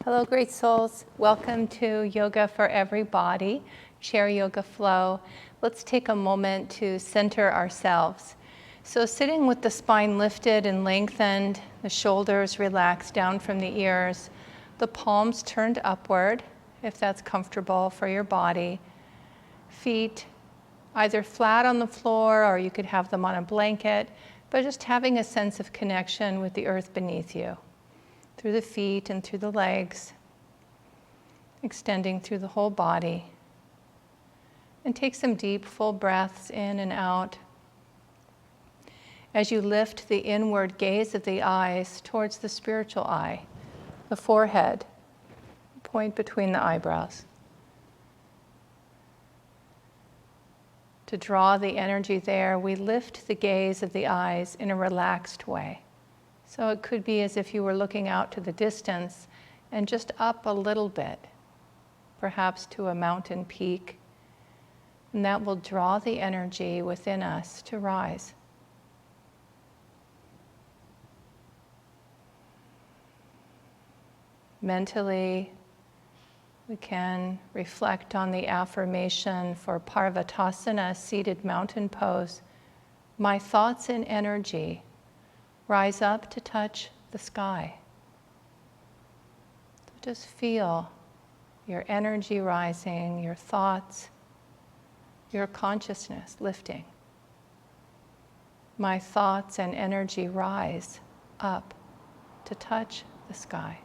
Hello, great souls. Welcome to Yoga for Everybody, Chair Yoga Flow. Let's take a moment to center ourselves. So sitting with the spine lifted and lengthened, the shoulders relaxed down from the ears, the palms turned upward, if that's comfortable for your body. Feet either flat on the floor or you could have them on a blanket, but just having a sense of connection with the earth beneath you, through the feet and through the legs, extending through the whole body. And take some deep, full breaths in and out as you lift the inward gaze of the eyes towards the spiritual eye, the forehead, point between the eyebrows. To draw the energy there, we lift the gaze of the eyes in a relaxed way. So it could be as if you were looking out to the distance and just up a little bit, perhaps to a mountain peak. And that will draw the energy within us to rise. Mentally, we can reflect on the affirmation for Parvatasana, seated mountain pose. My thoughts and energy rise up to touch the sky. So just feel your energy rising, your thoughts, your consciousness lifting. My thoughts and energy rise up to touch the sky.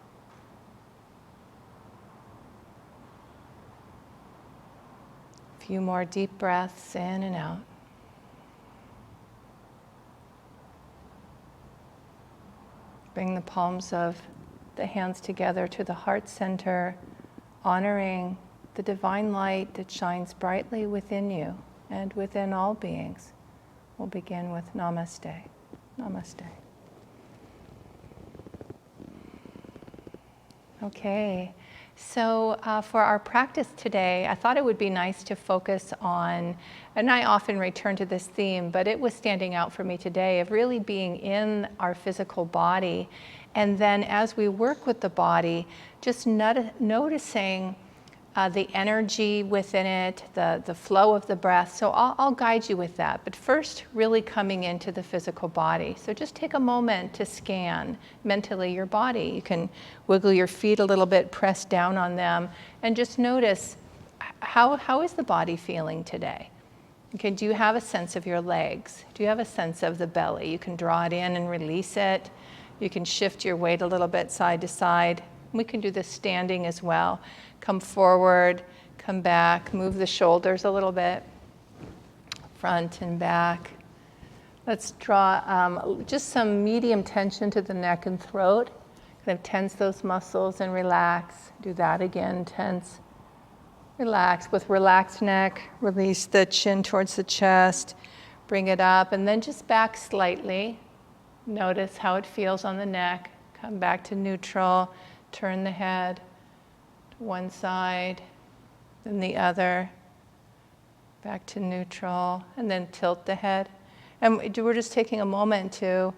A few more deep breaths in and out. Bring the palms of the hands together to the heart center, honoring the divine light that shines brightly within you and within all beings. We'll begin with Namaste. Namaste. Okay, so for our practice today, I thought it would be nice to focus on, and I often return to this theme, but it was standing out for me today, of really being in our physical body. And then as we work with the body, just noticing the energy within it, the flow of the breath. So I'll guide you with that. But first, really coming into the physical body. So just take a moment to scan mentally your body. You can wiggle your feet a little bit, press down on them, and just notice how is the body feeling today? Okay, do you have a sense of your legs? Do you have a sense of the belly? You can draw it in and release it. You can shift your weight a little bit side to side. We can do this standing as well. Come forward, come back, move the shoulders a little bit, front and back. Let's draw just some medium tension to the neck and throat. Kind of tense those muscles and relax. Do that again, tense. Relax. With relaxed neck, release the chin towards the chest, bring it up, and then just back slightly. Notice how it feels on the neck. Come back to neutral, turn the head. One side, then the other, back to neutral, and then tilt the head. And we're just taking a moment to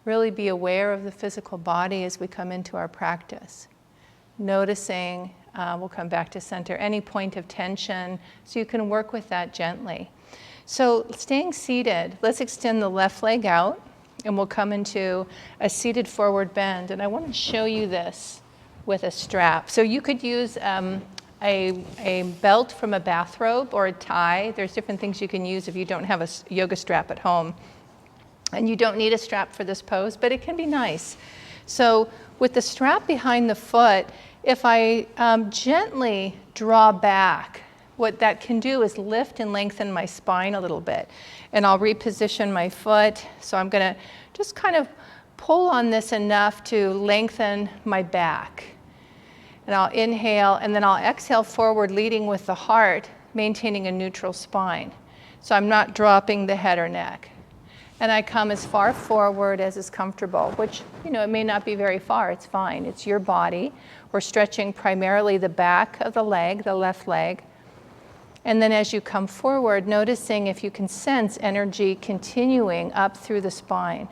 really be aware of the physical body as we come into our practice. Noticing, we'll come back to center, any point of tension, so you can work with that gently. So staying seated, let's extend the left leg out, and we'll come into a seated forward bend. And I want to show you this with a strap. So you could use a belt from a bathrobe or a tie. There's different things you can use if you don't have a yoga strap at home. And you don't need a strap for this pose, but it can be nice. So with the strap behind the foot, if I gently draw back, what that can do is lift and lengthen my spine a little bit. And I'll reposition my foot. So I'm going to just kind of pull on this enough to lengthen my back. And I'll inhale, and then I'll exhale forward, leading with the heart, maintaining a neutral spine. So I'm not dropping the head or neck. And I come as far forward as is comfortable, which, it may not be very far. It's fine. It's your body. We're stretching primarily the back of the leg, the left leg. And then as you come forward, noticing if you can sense energy continuing up through the spine.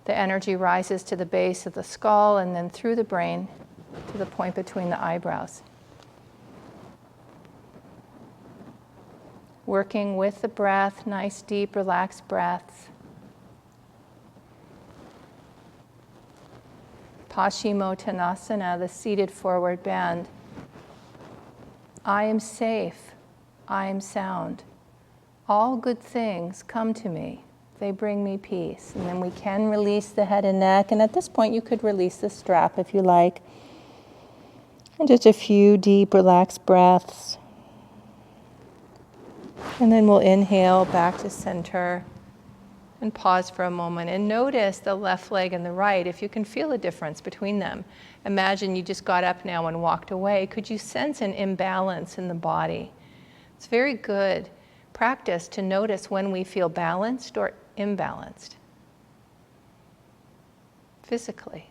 The energy rises to the base of the skull and then through the brain. to the point between the eyebrows. Working with the breath, nice, deep, relaxed breaths. Paschimottanasana, the seated forward bend. I am safe. I am sound. All good things come to me. They bring me peace. And then we can release the head and neck. And at this point, you could release the strap if you like. And just a few deep, relaxed breaths. And then we'll inhale back to center and pause for a moment. And notice the left leg and the right, if you can feel a difference between them. Imagine you just got up now and walked away. Could you sense an imbalance in the body? It's very good practice to notice when we feel balanced or imbalanced physically.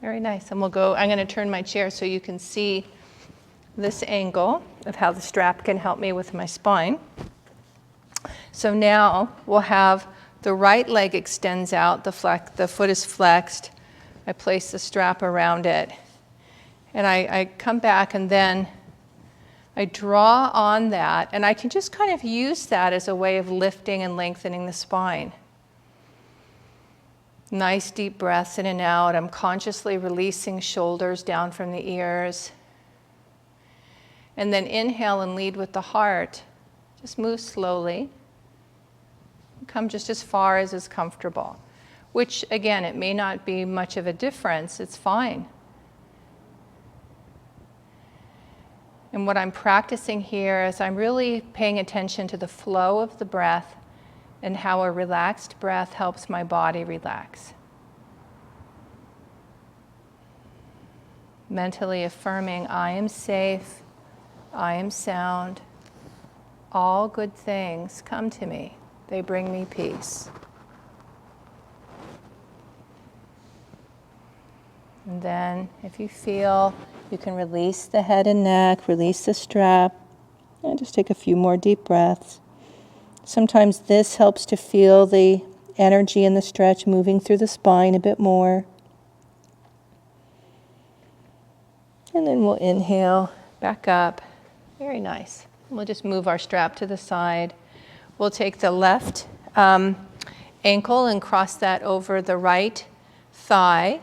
Very nice. And I'm going to turn my chair so you can see this angle of how the strap can help me with my spine. So now we'll have the right leg extends out, the foot is flexed. I place the strap around it. And I come back and then I draw on that, and I can just kind of use that as a way of lifting and lengthening the spine. Nice deep breaths in and out. I'm consciously releasing shoulders down from the ears. And then inhale and lead with the heart. Just move slowly. Come just as far as is comfortable. Which, again, it may not be much of a difference. It's fine. And what I'm practicing here is I'm really paying attention to the flow of the breath and how a relaxed breath helps my body relax. Mentally affirming, I am safe, I am sound, all good things come to me, they bring me peace. And then if you feel, you can release the head and neck, release the strap, and just take a few more deep breaths. Sometimes this helps to feel the energy in the stretch moving through the spine a bit more. And then we'll inhale, back up. Very nice. We'll just move our strap to the side. We'll take the left ankle and cross that over the right thigh.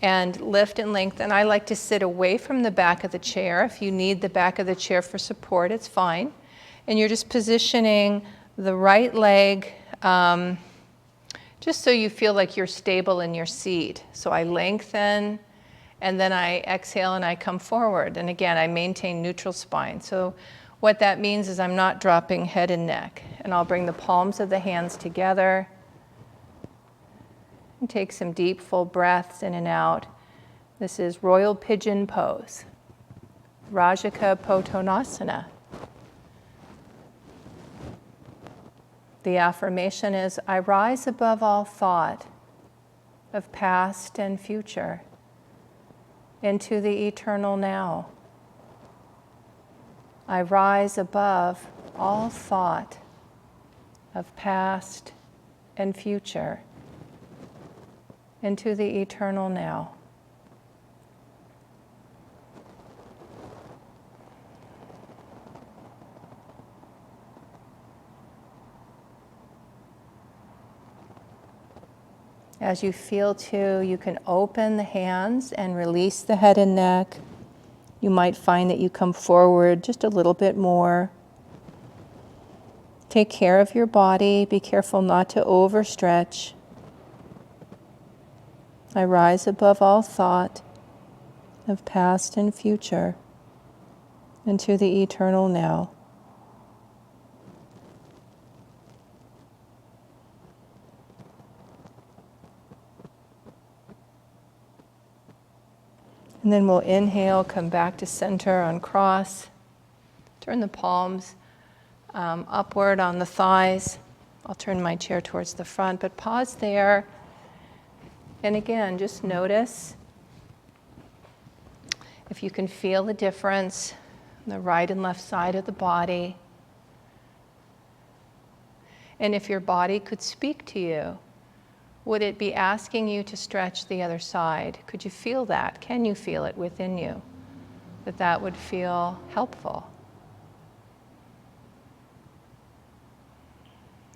And lift and lengthen. I like to sit away from the back of the chair. If you need the back of the chair for support, it's fine. And you're just positioning the right leg just so you feel like you're stable in your seat. So I lengthen, and then I exhale and I come forward. And again, I maintain neutral spine. So what that means is I'm not dropping head and neck. And I'll bring the palms of the hands together. And take some deep, full breaths in and out. This is Royal Pigeon Pose, Rajaka Pottanasana. The affirmation is, I rise above all thought of past and future into the eternal now. I rise above all thought of past and future into the eternal now. As you feel to, you can open the hands and release the head and neck. You might find that you come forward just a little bit more. Take care of your body. Be careful not to overstretch. I rise above all thought of past and future into the eternal now. And then we'll inhale, come back to center, uncross. Turn the palms upward on the thighs. I'll turn my chair towards the front, but pause there. And again, just notice if you can feel the difference on the right and left side of the body. And if your body could speak to you, would it be asking you to stretch the other side? Could you feel that? Can you feel it within you? That would feel helpful.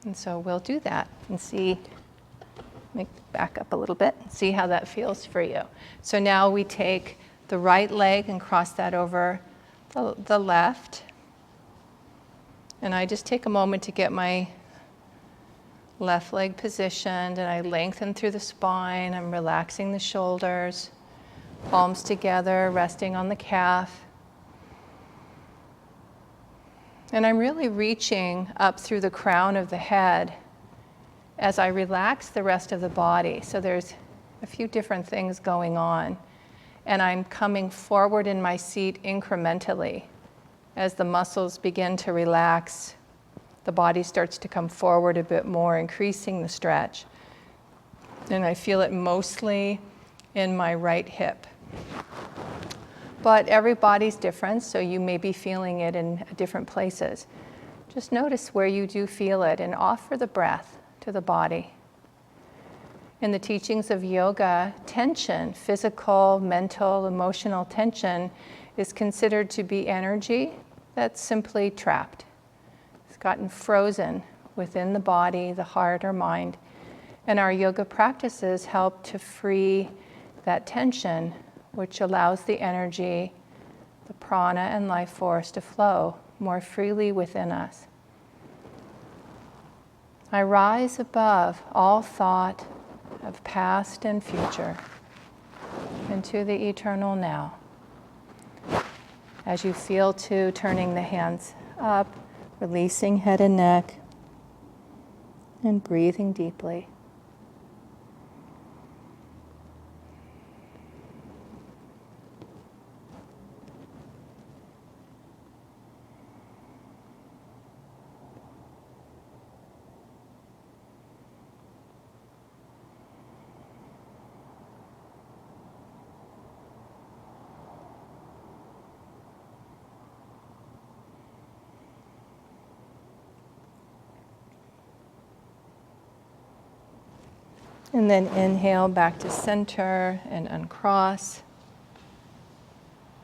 And so we'll do that and see, back up a little bit, and see how that feels for you. So now we take the right leg and cross that over the left. And I just take a moment to get my left leg positioned, and I lengthen through the spine. I'm relaxing the shoulders, palms together, resting on the calf. And I'm really reaching up through the crown of the head as I relax the rest of the body. So there's a few different things going on. And I'm coming forward in my seat incrementally. As the muscles begin to relax, the body starts to come forward a bit more, increasing the stretch. And I feel it mostly in my right hip. But every body's different, so you may be feeling it in different places. Just notice where you do feel it and offer the breath to the body. In the teachings of yoga, tension, physical, mental, emotional tension, is considered to be energy that's simply trapped. It's gotten frozen within the body, the heart, or mind. And our yoga practices help to free that tension, which allows the energy, the prana and life force to flow more freely within us. I rise above all thought of past and future into the eternal now. As you feel to turning the hands up, releasing head and neck, and breathing deeply. And then inhale back to center and uncross.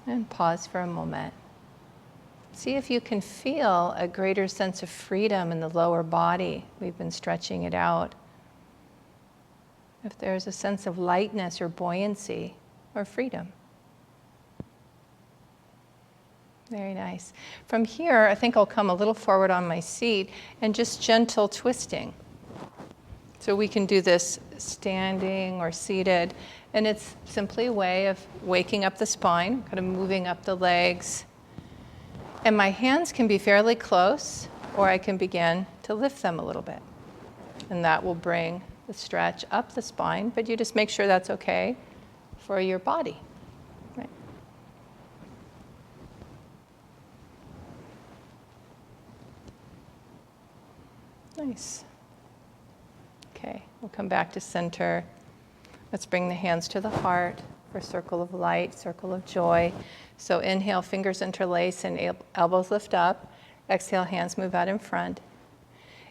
And pause for a moment. See if you can feel a greater sense of freedom in the lower body. We've been stretching it out. If there's a sense of lightness or buoyancy or freedom. Very nice. From here, I think I'll come a little forward on my seat and just gentle twisting. So we can do this standing or seated, and it's simply a way of waking up the spine, kind of moving up the legs. And my hands can be fairly close, or I can begin to lift them a little bit. And that will bring the stretch up the spine, but you just make sure that's okay for your body. Right. Nice. Okay, we'll come back to center. Let's bring the hands to the heart for circle of light, circle of joy. So inhale, fingers interlace and elbows lift up. Exhale, hands move out in front.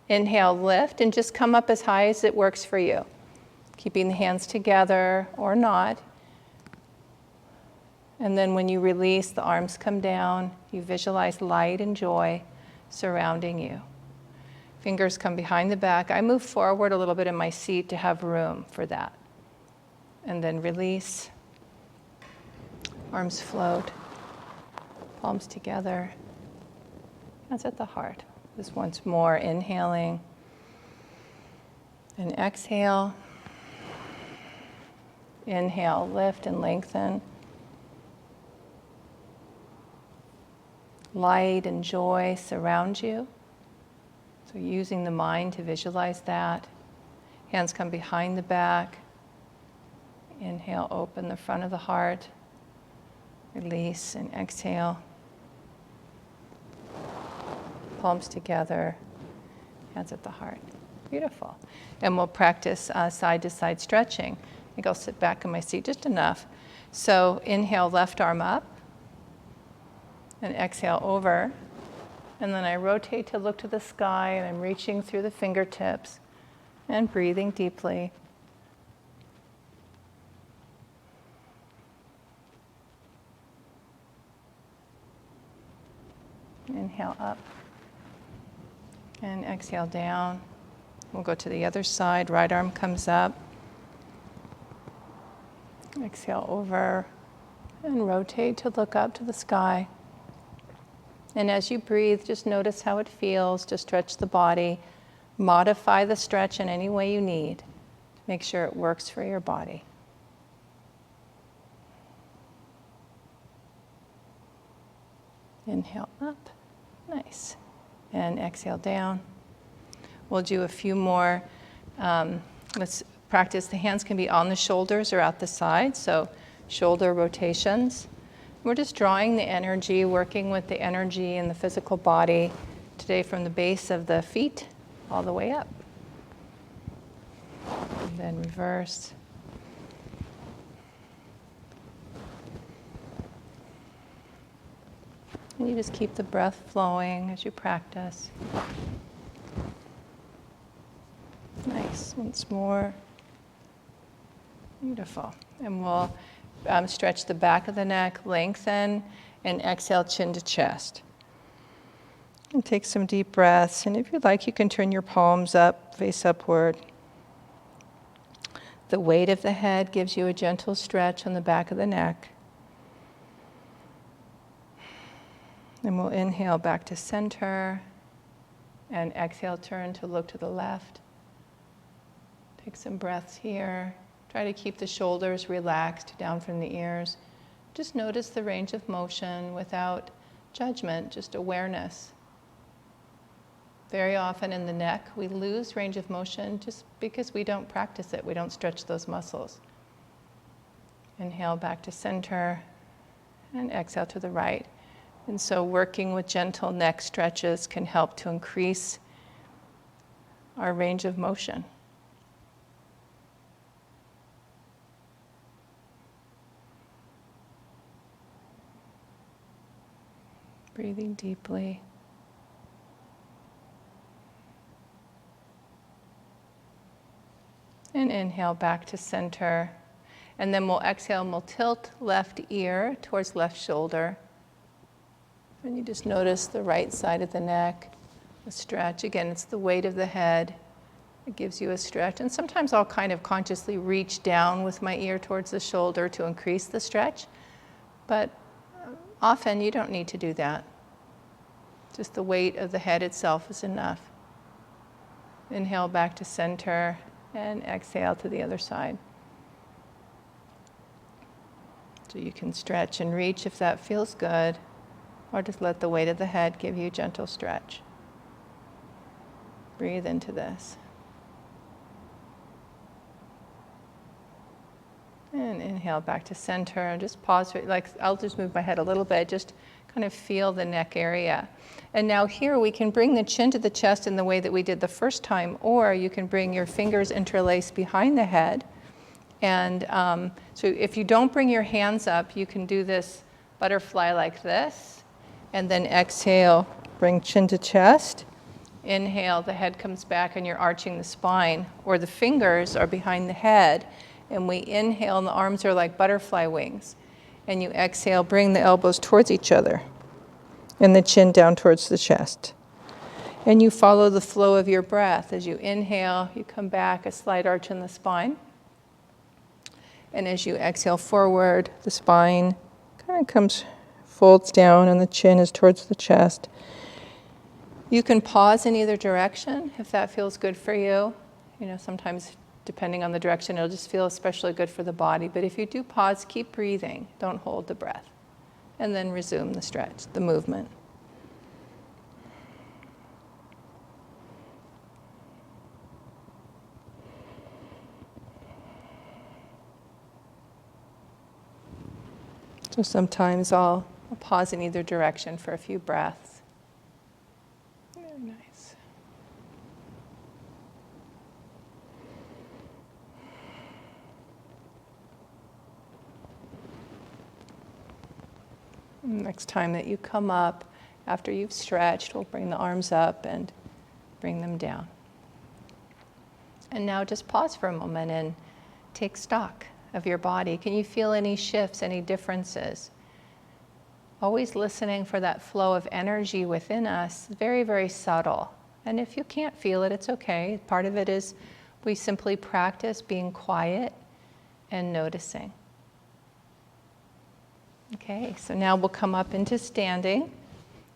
Inhale, lift, and just come up as high as it works for you. Keeping the hands together or not. And then when you release, the arms come down. You visualize light and joy surrounding you. Fingers come behind the back. I move forward a little bit in my seat to have room for that. And then release. Arms float. Palms together. Hands at the heart. Just once more, inhaling. And exhale. Inhale, lift and lengthen. Light and joy surround you. So using the mind to visualize that. Hands come behind the back. Inhale, open the front of the heart. Release and exhale. Palms together, hands at the heart. Beautiful. And we'll practice side to side stretching. I think I'll sit back in my seat just enough. So inhale, left arm up. And exhale over. And then I rotate to look to the sky, and I'm reaching through the fingertips and breathing deeply. Inhale up. And exhale down. We'll go to the other side. Right arm comes up. Exhale over and rotate to look up to the sky. And as you breathe, just notice how it feels to stretch the body. Modify the stretch in any way you need to make sure it works for your body. Inhale up. Nice. And exhale down. We'll do a few more. Let's practice. The hands can be on the shoulders or out the side, so shoulder rotations. We're just drawing the energy, working with the energy in the physical body today from the base of the feet all the way up. And then reverse. And you just keep the breath flowing as you practice. Nice. Once more. Beautiful. And we'll stretch the back of the neck, lengthen, and exhale chin to chest. And take some deep breaths. And if you'd like, you can turn your palms up, face upward. The weight of the head gives you a gentle stretch on the back of the neck. And we'll inhale back to center. And exhale, turn to look to the left. Take some breaths here. Try to keep the shoulders relaxed down from the ears. Just notice the range of motion without judgment, just awareness. Very often in the neck, we lose range of motion just because we don't practice it. We don't stretch those muscles. Inhale back to center and exhale to the right. And so working with gentle neck stretches can help to increase our range of motion. Breathing deeply. And inhale back to center. And then we'll exhale and we'll tilt left ear towards left shoulder. And you just notice the right side of the neck, a stretch. Again, it's the weight of the head. It gives you a stretch. And sometimes I'll kind of consciously reach down with my ear towards the shoulder to increase the stretch. But often you don't need to do that. Just the weight of the head itself is enough. Inhale back to center and exhale to the other side. So you can stretch and reach if that feels good, or just let the weight of the head give you a gentle stretch. Breathe into this. And inhale back to center, and just pause. Like I'll just move my head a little bit, just kind of feel the neck area. And now here we can bring the chin to the chest in the way that we did the first time, or you can bring your fingers interlaced behind the head. And so if you don't bring your hands up, you can do this butterfly like this, and then exhale, bring chin to chest. Inhale, the head comes back and you're arching the spine, or the fingers are behind the head, and we inhale and the arms are like butterfly wings. And you exhale, bring the elbows towards each other and the chin down towards the chest. And you follow the flow of your breath. As you inhale, you come back, a slight arch in the spine. And as you exhale forward, the spine kind of folds down and the chin is towards the chest. You can pause in either direction if that feels good for you. You know, sometimes depending on the direction, it'll just feel especially good for the body. But if you do pause, keep breathing. Don't hold the breath. And then resume the stretch, the movement. So sometimes I'll pause in either direction for a few breaths. Very nice. Next time that you come up, after you've stretched, we'll bring the arms up and bring them down. And now just pause for a moment and take stock of your body. Can you feel any shifts, any differences? Always listening for that flow of energy within us, very, very subtle. And if you can't feel it, it's okay. Part of it is we simply practice being quiet and noticing. Okay, so now we'll come up into standing.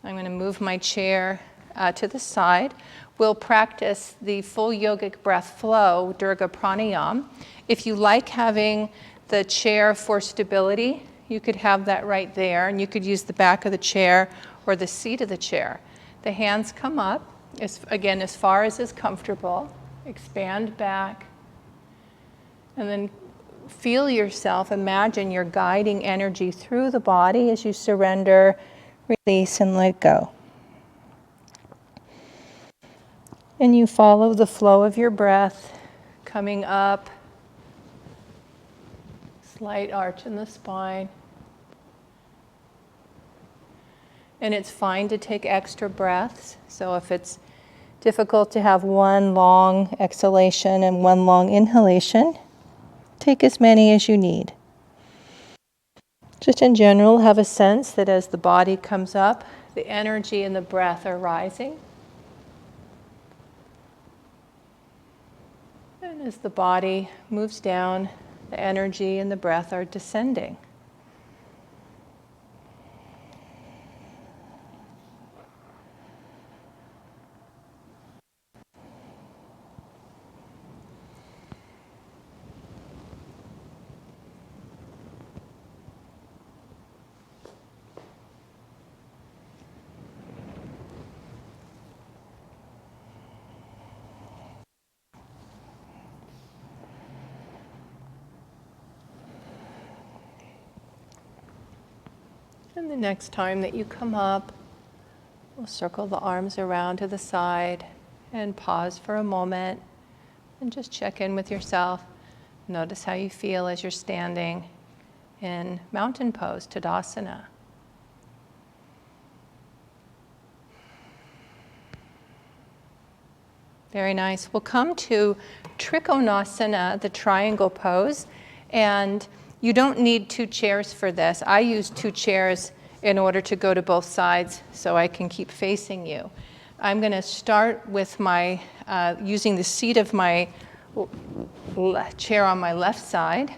I'm going to move my chair to the side. We'll practice the full yogic breath flow, Durga Pranayam. If you like having the chair for stability, you could have that right there, and you could use the back of the chair or the seat of the chair. The hands come up, again, as far as is comfortable. Expand back, and then feel yourself, imagine you're guiding energy through the body as you surrender, release, and let go. And you follow the flow of your breath, coming up, slight arch in the spine. And it's fine to take extra breaths. So if it's difficult to have one long exhalation and one long inhalation, take as many as you need. Just in general, have a sense that as the body comes up, the energy and the breath are rising. And as the body moves down, the energy and the breath are descending. And the next time that you come up, we'll circle the arms around to the side and pause for a moment and just check in with yourself. Notice how you feel as you're standing in mountain pose, Tadasana. Very nice. We'll come to Trikonasana, the triangle pose, and you don't need 2 chairs for this. I use 2 chairs in order to go to both sides so I can keep facing you. I'm going to start with my using the seat of my chair on my left side.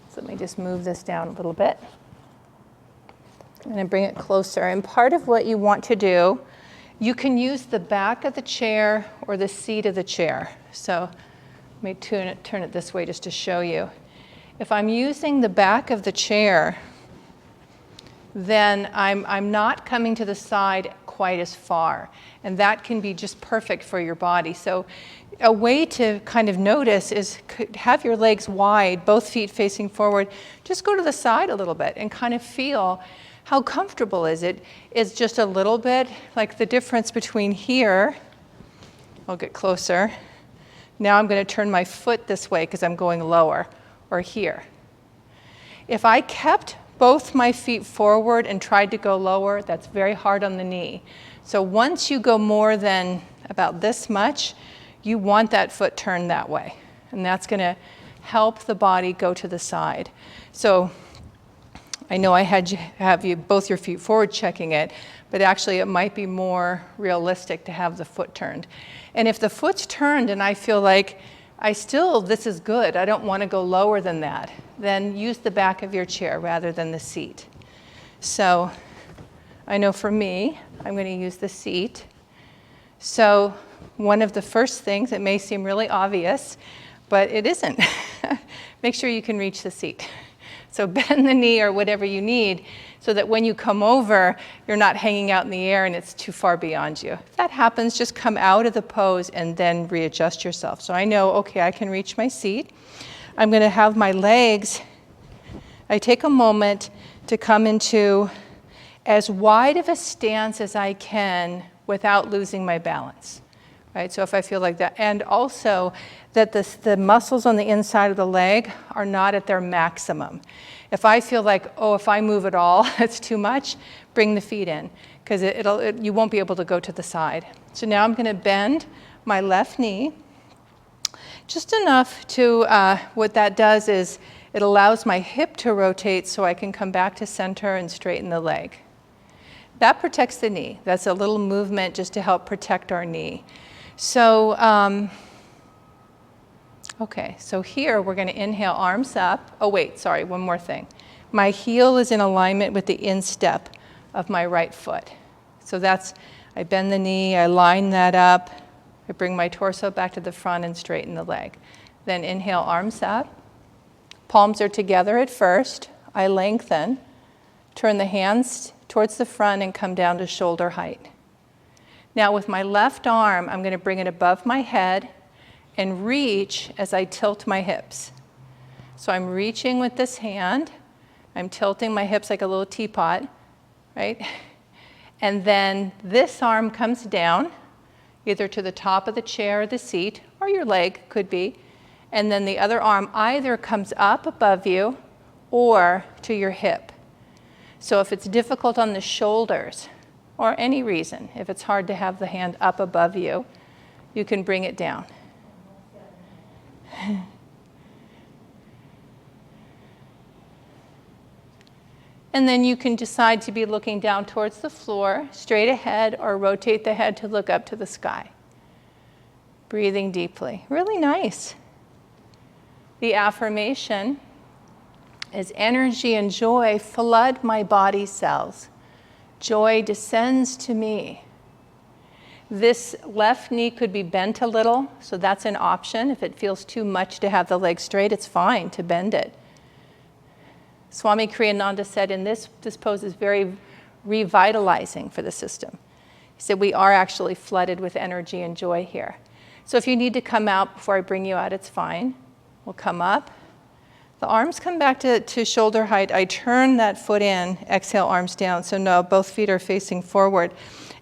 So let me just move this down a little bit. I'm going to bring it closer. And part of what you want to do, you can use the back of the chair or the seat of the chair. So let me turn it this way just to show you. If I'm using the back of the chair, then I'm not coming to the side quite as far. And that can be just perfect for your body. So a way to kind of notice is have your legs wide, both feet facing forward. Just go to the side a little bit and kind of feel how comfortable is it. It's just a little bit like the difference between here. I'll get closer. Now I'm going to turn my foot this way because I'm going lower, or here. If I kept both my feet forward and tried to go lower, that's very hard on the knee. So once you go more than about this much, you want that foot turned that way. And that's going to help the body go to the side. So I know I had you have both your feet forward checking it, but actually it might be more realistic to have the foot turned. And if the foot's turned and I feel like this is good, I don't want to go lower than that, then use the back of your chair rather than the seat. So I know for me, I'm going to use the seat. So one of the first things, it may seem really obvious, but it isn't. Make sure you can reach the seat. So bend the knee or whatever you need so that when you come over, you're not hanging out in the air and it's too far beyond you. If that happens, just come out of the pose and then readjust yourself. So I know, okay, I can reach my seat. I'm going to have my legs, I take a moment to come into as wide of a stance as I can without losing my balance. Right? So if I feel like that, and also that the muscles on the inside of the leg are not at their maximum. If I feel like, oh, if I move at all, it's too much, bring the feet in, because you won't be able to go to the side. So now I'm going to bend my left knee, just enough to, what that does is it allows my hip to rotate so I can come back to center and straighten the leg. That protects the knee. That's a little movement just to help protect our knee. So, okay, so here we're going to inhale, arms up. Oh wait, sorry, one more thing. My heel is in alignment with the instep of my right foot. So that's, I bend the knee, I line that up, I bring my torso back to the front and straighten the leg. Then inhale, arms up. Palms are together at first. I lengthen, turn the hands towards the front and come down to shoulder height. Now with my left arm, I'm going to bring it above my head and reach as I tilt my hips. So I'm reaching with this hand. I'm tilting my hips like a little teapot, right? And then this arm comes down, either to the top of the chair or the seat, or your leg could be. And then the other arm either comes up above you or to your hip. So if it's difficult on the shoulders, or any reason, if it's hard to have the hand up above you, you can bring it down. And then you can decide to be looking down towards the floor, straight ahead, or rotate the head to look up to the sky. Breathing deeply. Really nice. The affirmation is energy and joy flood my body cells. Joy descends to me. This left knee could be bent a little, so that's an option. If it feels too much to have the leg straight, it's fine to bend it. Swami Kriyananda said, and this pose is very revitalizing for the system. He said, we are actually flooded with energy and joy here. So if you need to come out before I bring you out, it's fine. We'll come up. The arms come back to shoulder height. I turn that foot in, exhale, arms down. So no, both feet are facing forward.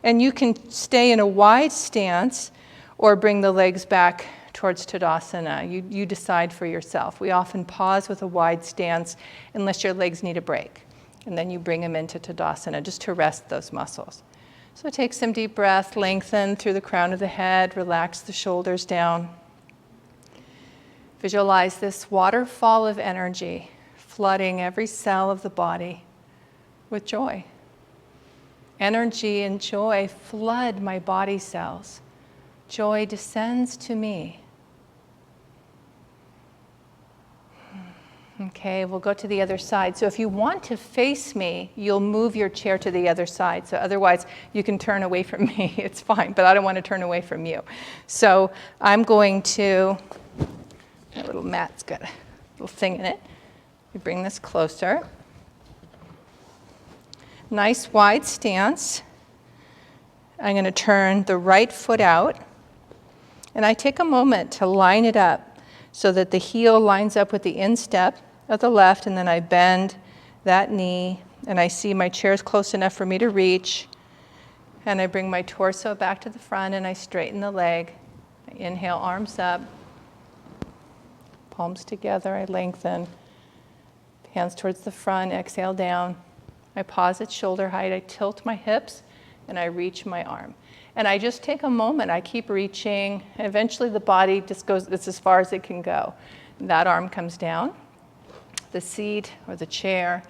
And you can stay in a wide stance or bring the legs back towards Tadasana. You decide for yourself. We often pause with a wide stance unless your legs need a break. And then you bring them into Tadasana just to rest those muscles. So take some deep breath, lengthen through the crown of the head, relax the shoulders down. Visualize this waterfall of energy flooding every cell of the body with joy. Energy and joy flood my body cells. Joy descends to me. Okay, we'll go to the other side. So if you want to face me, you'll move your chair to the other side. So otherwise, you can turn away from me. It's fine, but I don't want to turn away from you. So I'm going to, that little mat's got a little thing in it. We bring this closer. Nice wide stance. I'm going to turn the right foot out. And I take a moment to line it up so that the heel lines up with the instep of the left, and then I bend that knee, and I see my chair's close enough for me to reach, and I bring my torso back to the front, and I straighten the leg. I inhale, arms up, palms together, I lengthen, hands towards the front, exhale down. I pause at shoulder height, I tilt my hips, and I reach my arm. And I just take a moment, I keep reaching, and eventually the body just goes, it's as far as it can go. That arm comes down, the seat or the chair,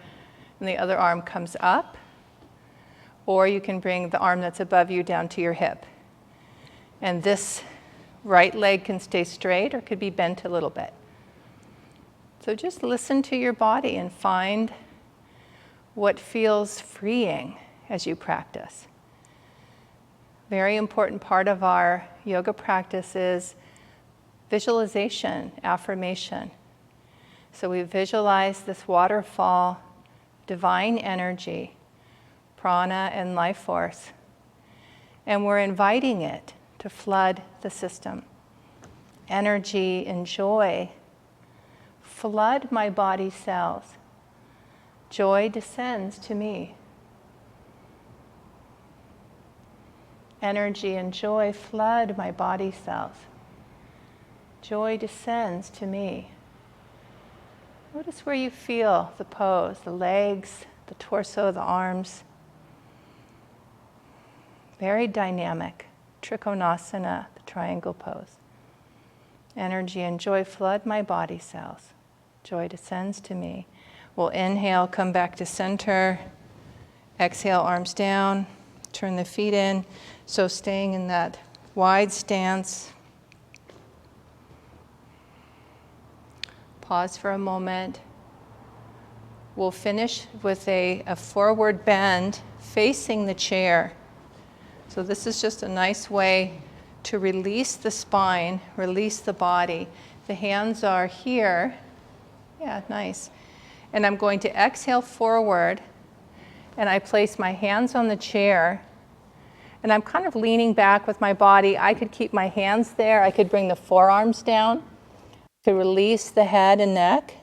and the other arm comes up, or you can bring the arm that's above you down to your hip. And this right leg can stay straight or could be bent a little bit. So just listen to your body and find what feels freeing as you practice. Very important part of our yoga practice is visualization, affirmation. So we visualize this waterfall, divine energy, prana and life force, and we're inviting it to flood the system. Energy and joy flood my body cells. Joy descends to me. Energy and joy flood my body cells. Joy descends to me. Notice where you feel the pose, the legs, the torso, the arms. Very dynamic. Trikonasana, the triangle pose. Energy and joy flood my body cells. Joy descends to me. We'll inhale, come back to center. Exhale, arms down, turn the feet in. So staying in that wide stance. Pause for a moment. We'll finish with a forward bend facing the chair. So this is just a nice way to release the spine, release the body. The hands are here. Yeah, nice. And I'm going to exhale forward, and I place my hands on the chair, and I'm kind of leaning back with my body. I could keep my hands there. I could bring the forearms down to release the head and neck,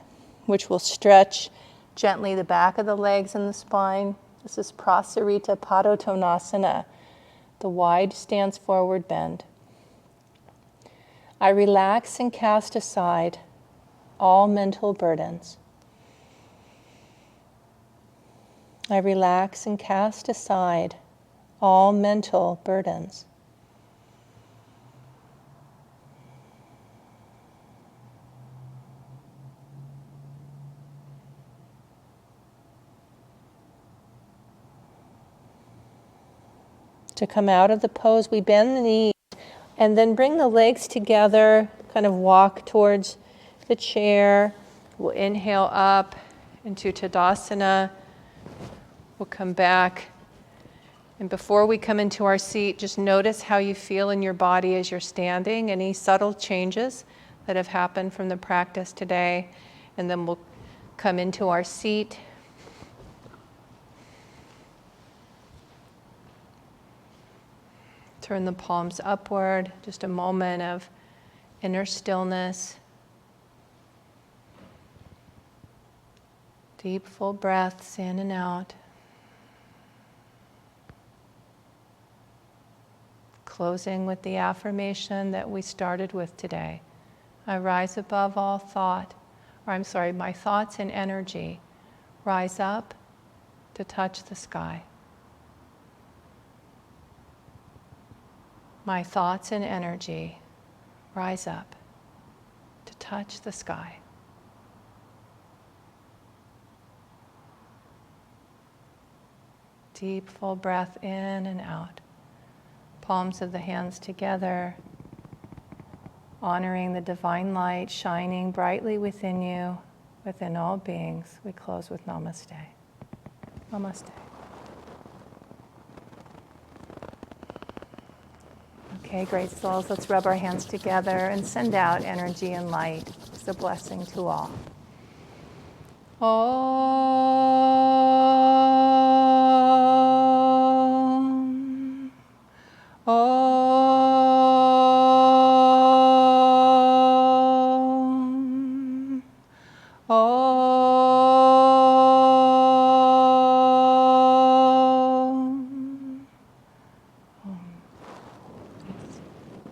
which will stretch gently the back of the legs and the spine. This is Prasarita Padottanasana, the wide stance forward bend. I relax and cast aside all mental burdens. I relax and cast aside all mental burdens. To come out of the pose, we bend the knees and then bring the legs together, kind of walk towards the chair. We'll inhale up into Tadasana. We'll come back. And before we come into our seat, just notice how you feel in your body as you're standing, any subtle changes that have happened from the practice today. And then we'll come into our seat. Turn the palms upward, just a moment of inner stillness. Deep, full breaths in and out. Closing with the affirmation that we started with today. I rise above all thought, my thoughts and energy rise up to touch the sky. My thoughts and energy rise up to touch the sky. Deep, full breath in and out. Palms of the hands together, honoring the divine light shining brightly within you, within all beings. We close with Namaste. Namaste. Okay, great souls, let's rub our hands together and send out energy and light. It's a blessing to all. Om.